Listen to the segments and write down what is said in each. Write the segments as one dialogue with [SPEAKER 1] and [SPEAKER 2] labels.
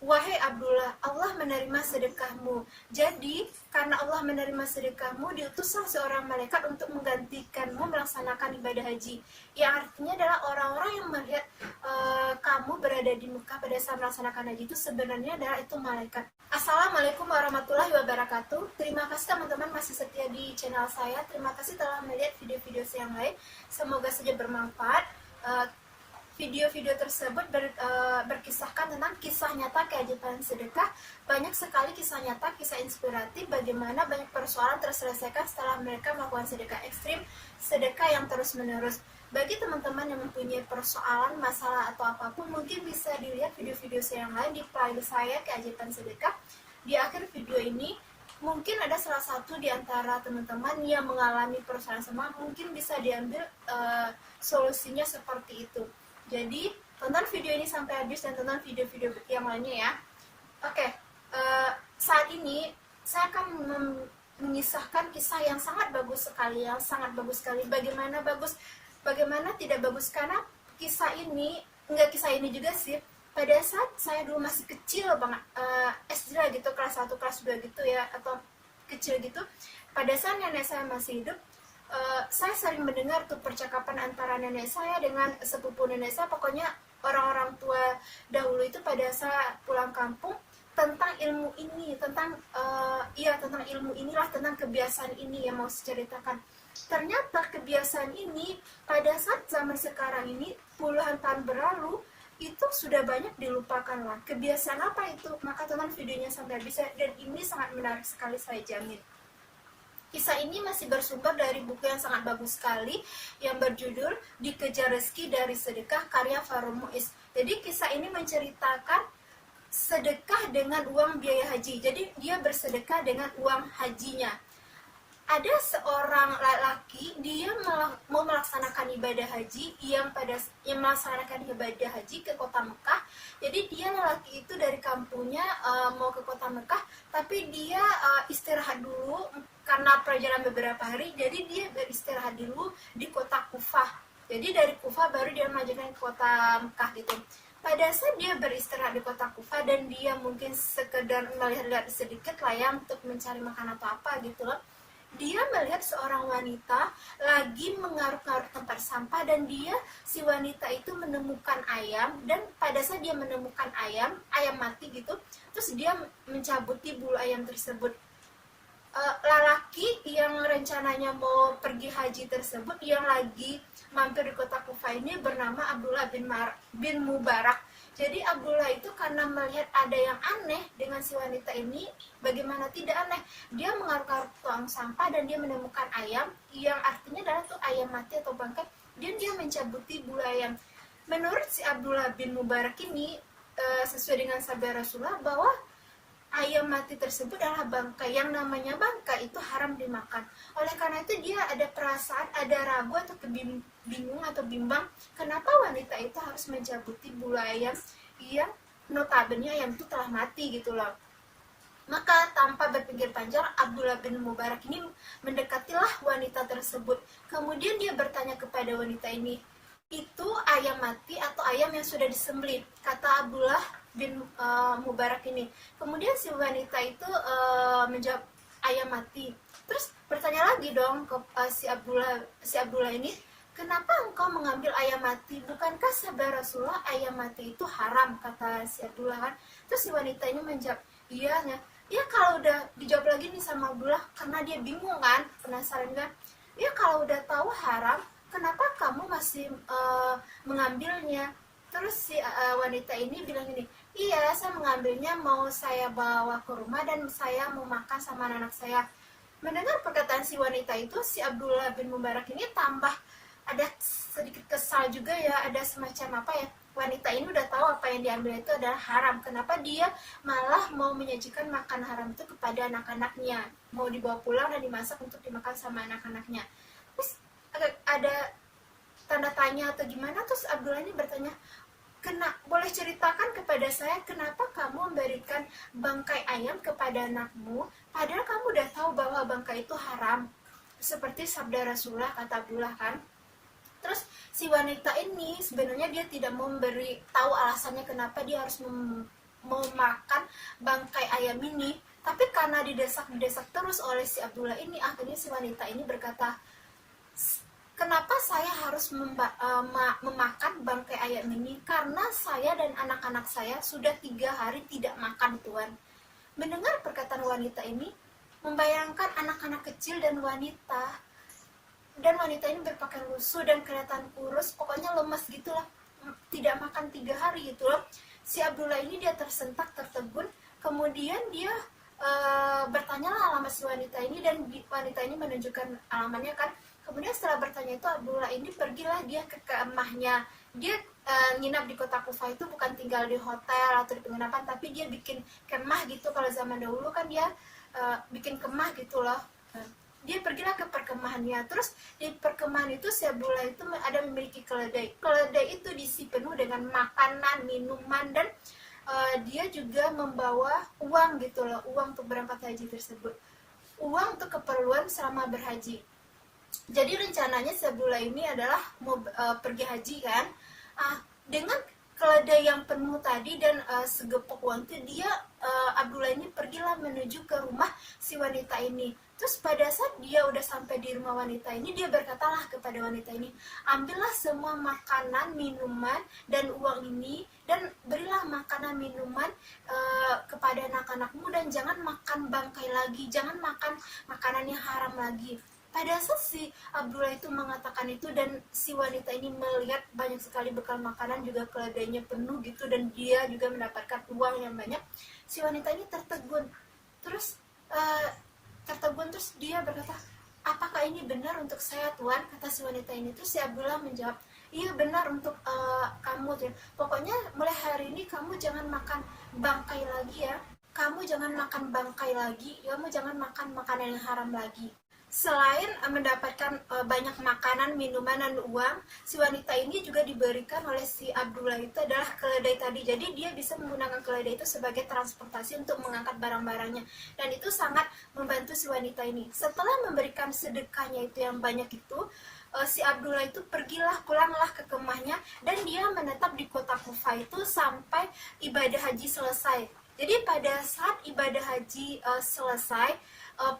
[SPEAKER 1] "Wahai Abdullah, Allah menerima sedekahmu." Jadi, karena Allah menerima sedekahmu, diutuslah seorang malaikat untuk menggantikanmu melaksanakan ibadah haji. Yang artinya adalah orang-orang yang melihat kamu berada di Mekah pada saat melaksanakan haji itu sebenarnya adalah itu malaikat. Assalamualaikum warahmatullahi wabarakatuh. Terima kasih teman-teman masih setia di channel saya. Terima kasih telah melihat video-video saya yang lain. Semoga saja bermanfaat. Video-video tersebut berkisahkan tentang kisah nyata keajaiban sedekah. Banyak sekali kisah nyata, kisah inspiratif bagaimana banyak persoalan terselesaikan setelah mereka melakukan sedekah ekstrim, sedekah yang terus-menerus. Bagi teman-teman yang mempunyai persoalan, masalah atau apapun, mungkin bisa dilihat video-video saya yang lain di playlist saya keajaiban sedekah. Di akhir video ini mungkin ada salah satu di antara teman-teman yang mengalami persoalan sama, mungkin bisa diambil solusinya seperti itu. Jadi, tonton video ini sampai habis dan tonton video-video yang lainnya ya. Oke, saat ini saya akan mengisahkan kisah yang sangat bagus sekali, Bagaimana tidak bagus, karena kisah ini, kisah ini juga sih, pada saat saya dulu masih kecil banget, SD lah gitu, kelas 1, kelas 2 gitu ya, atau kecil gitu, pada saat nenek saya masih hidup, saya sering mendengar tuh percakapan antara nenek saya dengan sepupu nenek saya, pokoknya orang-orang tua dahulu itu pada saat pulang kampung tentang ilmu ini, tentang ilmu inilah, tentang kebiasaan ini yang mau saya ceritakan. Ternyata kebiasaan ini pada saat zaman sekarang ini puluhan tahun berlalu itu sudah banyak dilupakan lah. Kebiasaan apa itu? Maka tonton videonya sampai habis dan ini sangat menarik sekali, saya jamin. Kisah ini masih bersumber dari buku yang sangat bagus sekali yang berjudul Dikejar Rezeki dari Sedekah karya Farul Muiz. Jadi kisah ini menceritakan sedekah dengan uang biaya haji. Jadi dia bersedekah dengan uang hajinya. Ada seorang laki, dia mau melaksanakan ibadah haji yang melaksanakan ibadah haji ke kota Mekah. Jadi dia laki itu dari kampungnya mau ke kota Mekah, tapi dia istirahat dulu karena perjalanan beberapa hari. Jadi dia beristirahat dulu di kota Kufah. Jadi dari Kufah baru dia melanjutkan ke kota Mekah gitu. Pada saat dia beristirahat di kota Kufah dan dia mungkin sekedar melihat-lihat sedikit lah ya untuk mencari makan atau apa gitu loh, dia melihat seorang wanita lagi mengaruk-ngaruk tempat sampah dan si wanita itu menemukan ayam, dan pada saat dia menemukan ayam mati gitu, terus dia mencabuti bulu ayam tersebut. Lelaki yang rencananya mau pergi haji tersebut yang lagi mampir di kota Kufah ini bernama Abdullah bin Mubarak. Jadi Abdullah itu karena melihat ada yang aneh dengan si wanita ini, bagaimana tidak aneh, dia mengaruk-aruk tong sampah dan dia menemukan ayam yang artinya adalah tuh ayam mati atau bangkai, dan dia mencabuti bulu ayam. Menurut si Abdullah bin Mubarak ini sesuai dengan sabda Rasulullah bahwa ayam mati tersebut adalah bangkai. Yang namanya bangkai itu haram dimakan. Oleh karena itu dia ada perasaan, ada ragu atau bingung atau bimbang, kenapa wanita itu harus mencabuti bulu ayam yang notabene ayam itu telah mati gitu loh. Maka tanpa berpikir panjang, Abdullah bin Mubarak ini mendekatilah wanita tersebut. Kemudian dia bertanya kepada wanita ini, itu ayam mati atau ayam yang sudah disembelih? Kata Abdullah bin Mubarak ini. Kemudian si wanita itu menjawab ayam mati. Terus bertanya lagi dong ke si Abdullah ini, kenapa engkau mengambil ayam mati? Bukankah sabda Rasulullah ayam mati itu haram? Kata si Abdullah kan. Terus si wanita ini menjawab, iya. Ya kalau udah dijawab lagi nih sama Abdullah, karena dia bingung kan, penasaran kan. Ya kalau udah tahu haram, kenapa kamu masih mengambilnya? Terus si wanita ini bilang gini, iya saya mengambilnya mau saya bawa ke rumah dan saya mau makan sama anak saya. Mendengar perkataan si wanita itu, si Abdullah bin Mubarak ini tambah ada sedikit kesal juga ya, ada semacam apa ya, wanita ini udah tahu apa yang diambil itu adalah haram, kenapa dia malah mau menyajikan makan haram itu kepada anak-anaknya, mau dibawa pulang dan dimasak untuk dimakan sama anak-anaknya. Terus ada tanda tanya atau gimana, terus Abdullah ini bertanya, boleh ceritakan kepada saya kenapa kamu memberikan bangkai ayam kepada anakmu, padahal kamu udah tahu bahwa bangkai itu haram, seperti sabda Rasulullah, kata Abdullah kan. Terus si wanita ini sebenarnya dia tidak mau memberi tahu alasannya kenapa dia harus mau makan bangkai ayam ini. Tapi karena didesak terus oleh si Abdullah ini, akhirnya si wanita ini berkata, kenapa saya harus memakan bangkai ayam ini? Karena saya dan anak-anak saya sudah 3 hari tidak makan, Tuan. Mendengar perkataan wanita ini, membayangkan anak-anak kecil dan wanita ini berpakaian lusuh dan kelihatan kurus, pokoknya lemas gitulah, tidak makan 3 hari gitu loh. Si Abdullah ini dia tersentak, tertegun, kemudian dia bertanyalah alamat si wanita ini, dan wanita ini menunjukkan alamatnya kan. Kemudian setelah bertanya itu, Abdullah ini pergilah dia ke kemahnya. Dia nginap di kota Kufah itu bukan tinggal di hotel atau di penginapan, tapi dia bikin kemah gitu. Kalau zaman dahulu kan dia bikin kemah gitu loh. Dia pergilah ke perkemahannya. Terus di perkemahan itu si Abdullah itu ada memiliki keledai. Keledai itu diisi penuh dengan makanan, minuman, dan dia juga membawa uang gitu loh, uang untuk berangkat haji tersebut, uang untuk keperluan selama berhaji. Jadi rencananya si Abdullah ini adalah mau pergi haji kan. Dengan keledai yang penuh tadi dan segepok uang itu, dia Abdullah ini pergilah menuju ke rumah si wanita ini. Terus pada saat dia udah sampai di rumah wanita ini, dia berkatalah kepada wanita ini, ambillah semua makanan, minuman, dan uang ini, dan berilah makanan, minuman kepada anak-anakmu, dan jangan makan bangkai lagi, jangan makan makanan yang haram lagi. Pada saat si Abdullah itu mengatakan itu, dan si wanita ini melihat banyak sekali bekal makanan, juga keledainya penuh gitu, dan dia juga mendapatkan uang yang banyak, si wanita ini tertegun. Terus dia berkata, apakah ini benar untuk saya, Tuan? Kata si wanita ini. Terus si Abdullah menjawab, iya benar untuk kamu, Tuan. Pokoknya mulai hari ini kamu jangan makan bangkai lagi ya. Kamu jangan makan bangkai lagi, kamu jangan makan makanan yang haram lagi. Selain mendapatkan banyak makanan, minuman, dan uang, si wanita ini juga diberikan oleh si Abdullah itu adalah keledai tadi. Jadi dia bisa menggunakan keledai itu sebagai transportasi untuk mengangkat barang-barangnya. Dan itu sangat membantu si wanita ini. Setelah memberikan sedekahnya itu yang banyak itu, si Abdullah itu pulanglah ke kemahnya, dan dia menetap di kota Kufah itu sampai ibadah haji selesai. Jadi pada saat ibadah haji selesai,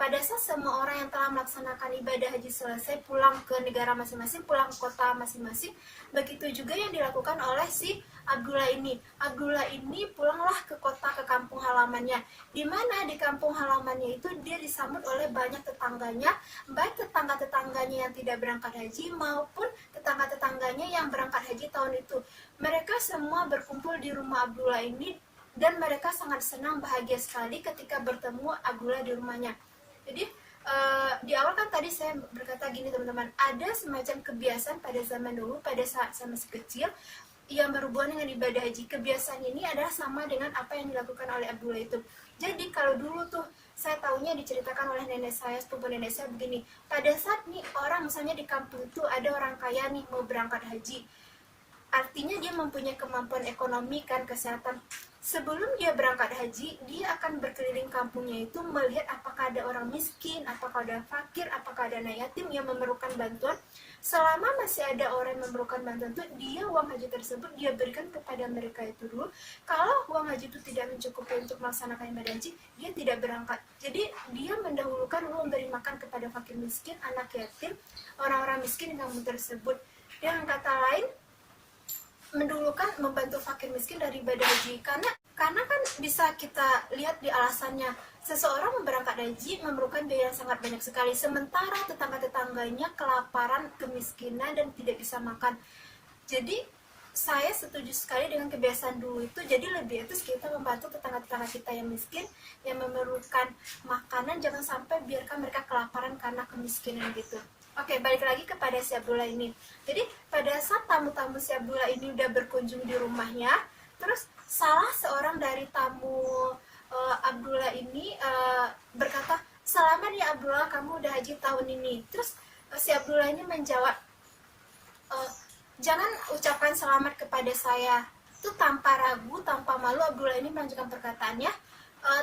[SPEAKER 1] pada saat semua orang yang telah melaksanakan ibadah haji selesai pulang ke negara masing-masing, pulang ke kota masing-masing, begitu juga yang dilakukan oleh si Abdullah ini. Abdullah ini pulanglah ke kota, ke kampung halamannya, di mana di kampung halamannya itu dia disambut oleh banyak tetangganya, baik tetangga-tetangganya yang tidak berangkat haji maupun tetangga-tetangganya yang berangkat haji tahun itu. Mereka semua berkumpul di rumah Abdullah ini, dan mereka sangat senang, bahagia sekali ketika bertemu Abdullah di rumahnya. Jadi di awal kan tadi saya berkata gini teman-teman, ada semacam kebiasaan pada zaman dulu, pada saat saya masih kecil, yang berhubungan dengan ibadah haji. Kebiasaan ini adalah sama dengan apa yang dilakukan oleh Abdullah itu. Jadi kalau dulu tuh saya tahunya diceritakan oleh nenek saya, sepupu nenek saya begini, pada saat nih orang misalnya di kampung itu ada orang kaya nih mau berangkat haji, artinya dia mempunyai kemampuan ekonomi kan, kesehatan. Sebelum dia berangkat haji, dia akan berkeliling kampungnya itu melihat apakah ada orang miskin, apakah ada fakir, apakah ada anak yatim yang memerlukan bantuan. Selama masih ada orang yang memerlukan bantuan itu, dia uang haji tersebut dia berikan kepada mereka itu dulu. Kalau uang haji itu tidak mencukupi untuk melaksanakan ibadah haji, dia tidak berangkat. Jadi dia mendahulukan dulu memberi makan kepada fakir miskin, anak yatim, orang-orang miskin di kampung tersebut. Dengan kata lain, mendulukan membantu fakir miskin dari ibadah haji, karena kan bisa kita lihat di alasannya, seseorang berangkat haji memerlukan biaya yang sangat banyak sekali, sementara tetangga-tetangganya kelaparan, kemiskinan, dan tidak bisa makan. Jadi saya setuju sekali dengan kebiasaan dulu itu. Jadi lebih etis kita membantu tetangga-tetangga kita yang miskin, yang memerlukan makanan, jangan sampai biarkan mereka kelaparan karena kemiskinan gitu. Oke, balik lagi kepada si Abdullah ini. Jadi pada saat tamu-tamu si Abdullah ini udah berkunjung di rumahnya, terus salah seorang dari tamu Abdullah ini berkata, selamat ya Abdullah, kamu udah haji tahun ini. Terus si Abdullah ini menjawab, jangan ucapkan selamat kepada saya. Itu tanpa ragu, tanpa malu, Abdullah ini melanjutkan perkataannya,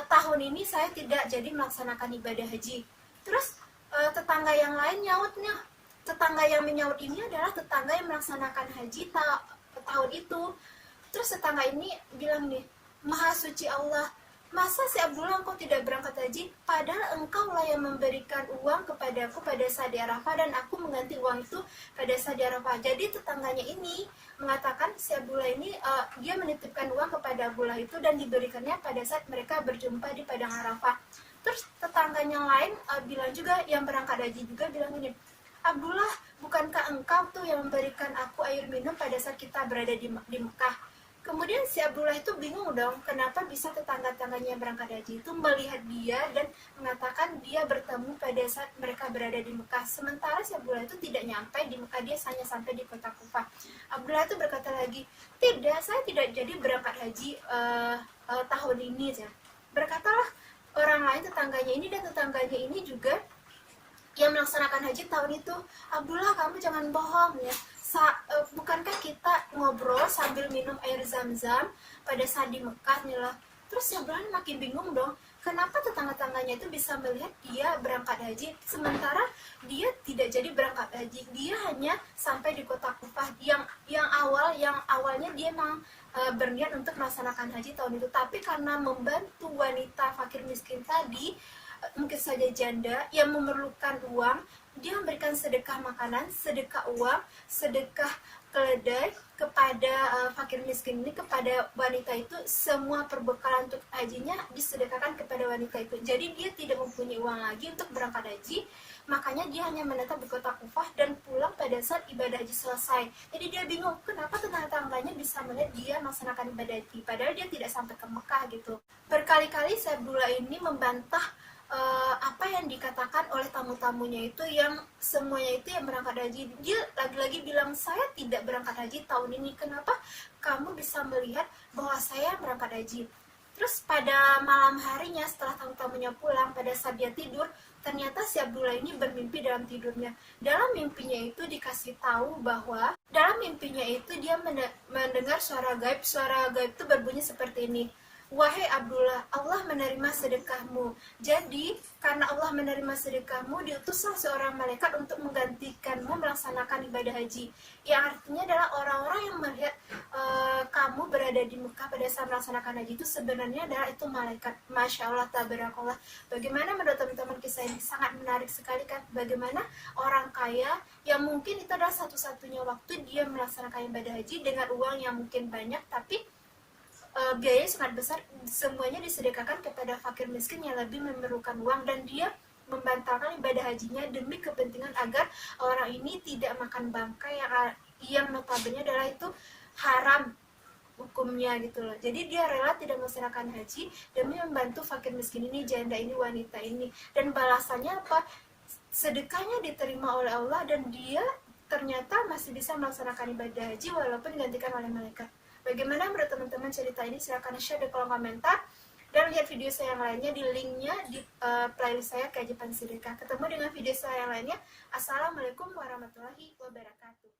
[SPEAKER 1] tahun ini saya tidak jadi melaksanakan ibadah haji. Terus tetangga yang lain nyautnya, tetangga yang menyaut ini adalah tetangga yang melaksanakan haji tahun itu. Terus tetangga ini bilang nih, Maha suci Allah, masa si Abdullah engkau tidak berangkat haji, padahal engkau lah yang memberikan uang kepadaku pada saat di Arafah, dan aku mengganti uang itu pada saat di Arafah. Jadi tetangganya ini mengatakan si Abdullah ini dia menitipkan uang kepada Abdullah itu dan diberikannya pada saat mereka berjumpa di padang Arafah. Terus tetangganya lain bilang juga, yang berangkat haji juga bilang ini, Abdullah, bukankah engkau tuh yang memberikan aku air minum pada saat kita berada di Mekah? Kemudian si Abdullah itu bingung dong, kenapa bisa tetangga-tangganya yang berangkat haji itu melihat dia dan mengatakan dia bertemu pada saat mereka berada di Mekah. Sementara si Abdullah itu tidak nyampe di Mekah, dia hanya sampai di kota Kufah. Abdullah itu berkata lagi, tidak, saya tidak jadi berangkat haji tahun ini ya. Berkatalah orang lain, tetangganya ini, dan tetangganya ini juga yang melaksanakan haji tahun itu, Abdullah, kamu jangan bohong ya. Bukankah kita ngobrol sambil minum air zam-zam pada saat di Mekah nih lah. Terus ya Abdullah makin bingung dong, kenapa tetangga-tangganya itu bisa melihat dia berangkat haji, sementara dia tidak jadi berangkat haji. Dia hanya sampai di kota Kufah yang awalnya dia memang berniat untuk melaksanakan haji tahun itu, tapi karena membantu wanita fakir miskin tadi, mungkin saja janda yang memerlukan uang, dia memberikan sedekah makanan, sedekah uang, sedekah keledai kepada fakir miskin ini, kepada wanita itu. Semua perbekalan untuk hajinya disedekahkan kepada wanita itu. Jadi dia tidak mempunyai uang lagi untuk berangkat haji, makanya dia hanya menetap di kota Kufah dan pulang pada saat ibadah haji selesai. Jadi dia bingung, kenapa tetangga-tetangganya bisa melihat dia melaksanakan ibadah haji, padahal dia tidak sampai ke Mekah gitu. Berkali-kali Abdullah ini membantah apa yang dikatakan oleh tamu-tamunya itu, yang semuanya itu yang berangkat haji. Dia lagi-lagi bilang, saya tidak berangkat haji tahun ini, kenapa kamu bisa melihat bahwa saya berangkat haji? Terus pada malam harinya setelah tamu-tamunya pulang, pada saat dia tidur, ternyata si Abdullah ini bermimpi dalam tidurnya. Dalam mimpinya itu dikasih tahu bahwa dalam mimpinya itu dia mendengar suara gaib. Suara gaib itu berbunyi seperti ini, wahai Abdullah, Allah menerima sedekahmu. Jadi, karena Allah menerima sedekahmu, diutuslah seorang malaikat untuk menggantikanmu melaksanakan ibadah haji. Yang artinya adalah orang-orang yang melihat kamu berada di Mekah pada saat melaksanakan haji itu sebenarnya adalah itu malaikat. Masya Allah, tabarakallah. Bagaimana menurut teman-teman kisah ini? Sangat menarik sekali kan? Bagaimana orang kaya yang mungkin itu adalah satu-satunya waktu dia melaksanakan ibadah haji dengan uang yang mungkin banyak, tapi biayanya sangat besar, semuanya disedekahkan kepada fakir miskin yang lebih memerlukan uang, dan dia membatalkan ibadah hajinya demi kepentingan agar orang ini tidak makan bangkai yang notabene adalah itu haram hukumnya gitu loh. Jadi dia rela tidak melaksanakan haji demi membantu fakir miskin ini, janda ini, wanita ini, dan balasannya apa? Sedekahnya diterima oleh Allah dan dia ternyata masih bisa melaksanakan ibadah haji walaupun digantikan oleh malaikat. Bagaimana menurut teman-teman cerita ini? Silahkan share di kolom komentar dan lihat video saya yang lainnya di linknya di playlist saya Keajaiban Sedekah. Ketemu dengan video saya yang lainnya. Assalamualaikum warahmatullahi wabarakatuh.